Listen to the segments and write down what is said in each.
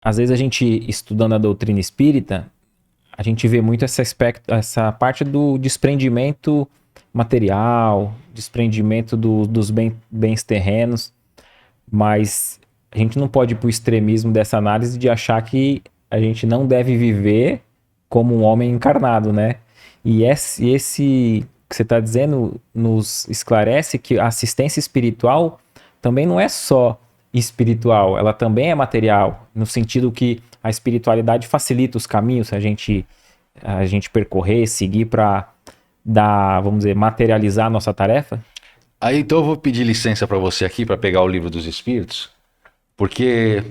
às vezes a gente, estudando a doutrina espírita, a gente vê muito esse aspecto, essa parte do desprendimento material, desprendimento dos bens terrenos, mas a gente não pode ir para o extremismo dessa análise de achar que a gente não deve viver como um homem encarnado, né? E esse que você está dizendo nos esclarece que a assistência espiritual também não é só espiritual, ela também é material, no sentido que a espiritualidade facilita os caminhos, a gente percorrer, seguir para dar, vamos dizer, materializar a nossa tarefa? Aí então eu vou pedir licença para você aqui para pegar o livro dos Espíritos, porque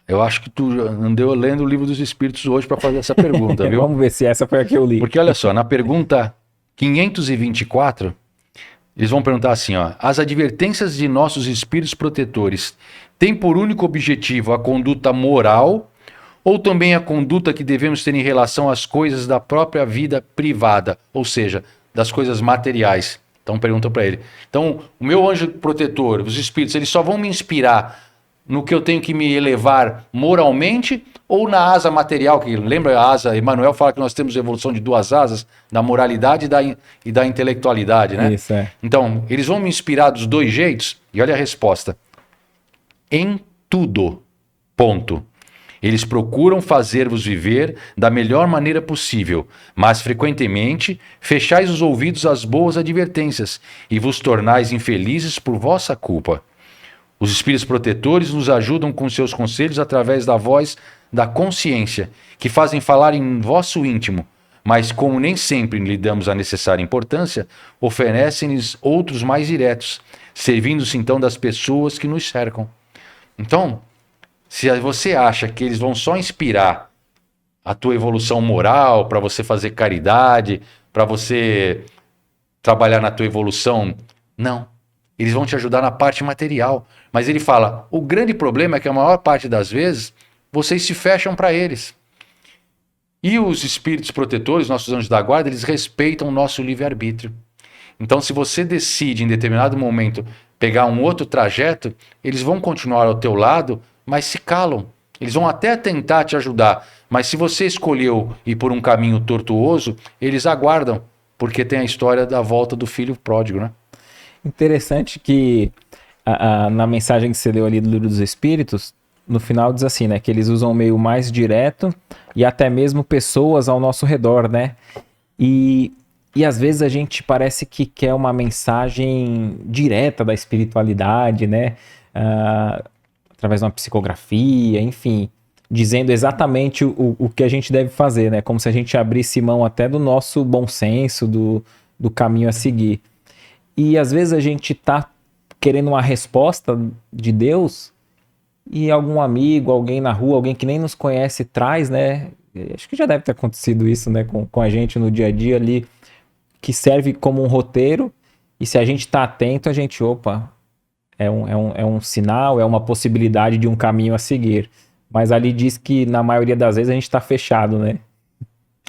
eu acho que tu andou lendo o livro dos Espíritos hoje para fazer essa pergunta, viu? Vamos ver se essa foi a que eu li. Porque olha só, na pergunta 524, eles vão perguntar assim, ó: as advertências de nossos espíritos protetores têm por único objetivo a conduta moral ou também a conduta que devemos ter em relação às coisas da própria vida privada, ou seja, das coisas materiais? Então perguntam para ele. Então, o meu anjo protetor, os espíritos, eles só vão me inspirar no que eu tenho que me elevar moralmente ou na asa material, que lembra a asa, Emmanuel fala que nós temos evolução de duas asas, da moralidade e da intelectualidade, né? Isso, é. Então, eles vão me inspirar dos dois jeitos, e olha a resposta: em tudo, ponto. Eles procuram fazer-vos viver da melhor maneira possível, mas frequentemente fechais os ouvidos às boas advertências e vos tornais infelizes por vossa culpa. Os espíritos protetores nos ajudam com seus conselhos através da voz da consciência, que fazem falar em vosso íntimo, mas como nem sempre lhe damos a necessária importância, oferecem-lhes outros mais diretos, servindo-se então das pessoas que nos cercam. Então, se você acha que eles vão só inspirar a tua evolução moral, para você fazer caridade, para você trabalhar na tua evolução, não. Eles vão te ajudar na parte material. Mas ele fala, o grande problema é que a maior parte das vezes vocês se fecham para eles. E os espíritos protetores, nossos anjos da guarda, eles respeitam o nosso livre-arbítrio. Então, se você decide em determinado momento pegar um outro trajeto, eles vão continuar ao teu lado, mas se calam. Eles vão até tentar te ajudar, mas se você escolheu ir por um caminho tortuoso, eles aguardam, porque tem a história da volta do filho pródigo, né? Interessante que na mensagem que você leu ali do Livro dos Espíritos, no final diz assim, né? Que eles usam o meio mais direto e até mesmo pessoas ao nosso redor, né? E às vezes a gente parece que quer uma mensagem direta da espiritualidade, né? Através de uma psicografia, enfim, dizendo exatamente o que a gente deve fazer, né? Como se a gente abrisse mão até do nosso bom senso, do caminho a seguir. E às vezes a gente tá querendo uma resposta de Deus e algum amigo, alguém na rua, alguém que nem nos conhece traz, né? Acho que já deve ter acontecido isso, né? Com a gente no dia a dia ali, que serve como um roteiro. E se a gente tá atento, a gente, opa, é um sinal, é uma possibilidade de um caminho a seguir. Mas ali diz que na maioria das vezes a gente tá fechado, né?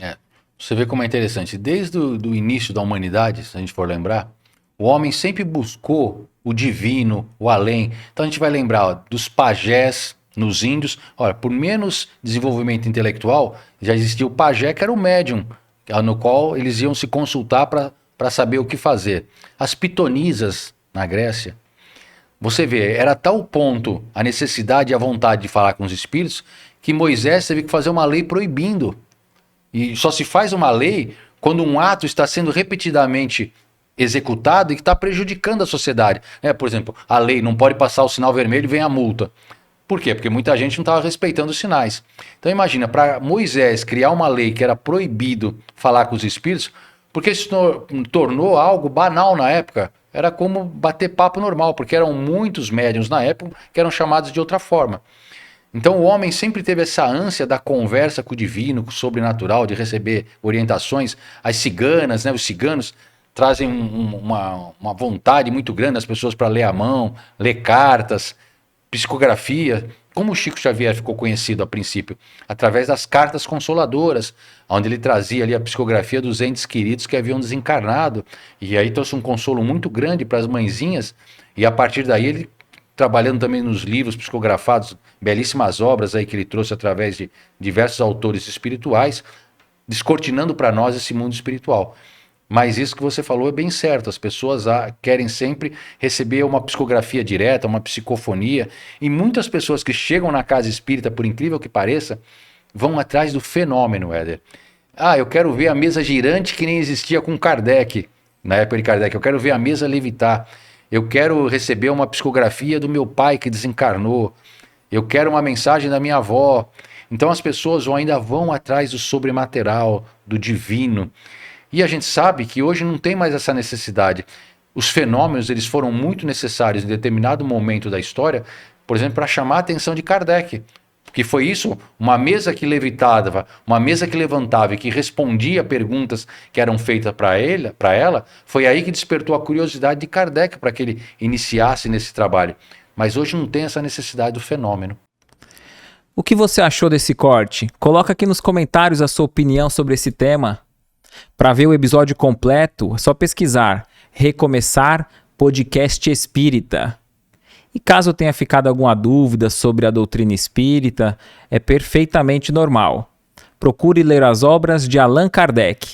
É. Você vê como é interessante. Desde o do início da humanidade, se a gente for lembrar, o homem sempre buscou o divino, o além. Então a gente vai lembrar ó, dos pajés nos índios. Olha, por menos desenvolvimento intelectual, já existia o pajé, que era o médium, no qual eles iam se consultar para saber o que fazer. As pitonisas na Grécia, você vê, era tal ponto a necessidade e a vontade de falar com os espíritos que Moisés teve que fazer uma lei proibindo. E só se faz uma lei quando um ato está sendo repetidamente executado e que está prejudicando a sociedade. Por exemplo, a lei não pode passar o sinal vermelho e vem a multa. Por quê? Porque muita gente não estava respeitando os sinais. Então imagina, para Moisés criar uma lei que era proibido falar com os espíritos, porque isso tornou algo banal na época. Era como bater papo normal, porque eram muitos médiuns na época que eram chamados de outra forma. Então o homem sempre teve essa ânsia da conversa com o divino, com o sobrenatural, de receber orientações. As ciganas, né, os ciganos, trazem uma vontade muito grande das pessoas para ler a mão, ler cartas, psicografia. Como o Chico Xavier ficou conhecido a princípio? Através das cartas consoladoras, onde ele trazia ali a psicografia dos entes queridos que haviam desencarnado. E aí trouxe um consolo muito grande para as mãezinhas. E a partir daí ele trabalhando também nos livros psicografados, belíssimas obras aí que ele trouxe através de diversos autores espirituais, descortinando para nós esse mundo espiritual. Mas isso que você falou é bem certo, as pessoas querem sempre receber uma psicografia direta, uma psicofonia, e muitas pessoas que chegam na casa espírita, por incrível que pareça, vão atrás do fenômeno, Éder. Eu quero ver a mesa girante que nem existia com Kardec, na época de Kardec, eu quero ver a mesa levitar, eu quero receber uma psicografia do meu pai que desencarnou, eu quero uma mensagem da minha avó. Então as pessoas ainda vão atrás do sobrenatural, do divino. E a gente sabe que hoje não tem mais essa necessidade. Os fenômenos eles foram muito necessários em determinado momento da história, por exemplo, para chamar a atenção de Kardec. Que foi isso, uma mesa que levitava, uma mesa que levantava e que respondia a perguntas que eram feitas para ela, foi aí que despertou a curiosidade de Kardec para que ele iniciasse nesse trabalho. Mas hoje não tem essa necessidade do fenômeno. O que você achou desse corte? Coloca aqui nos comentários a sua opinião sobre esse tema. Para ver o episódio completo, é só pesquisar Recomeçar Podcast Espírita. E caso tenha ficado alguma dúvida sobre a doutrina espírita, é perfeitamente normal. Procure ler as obras de Allan Kardec.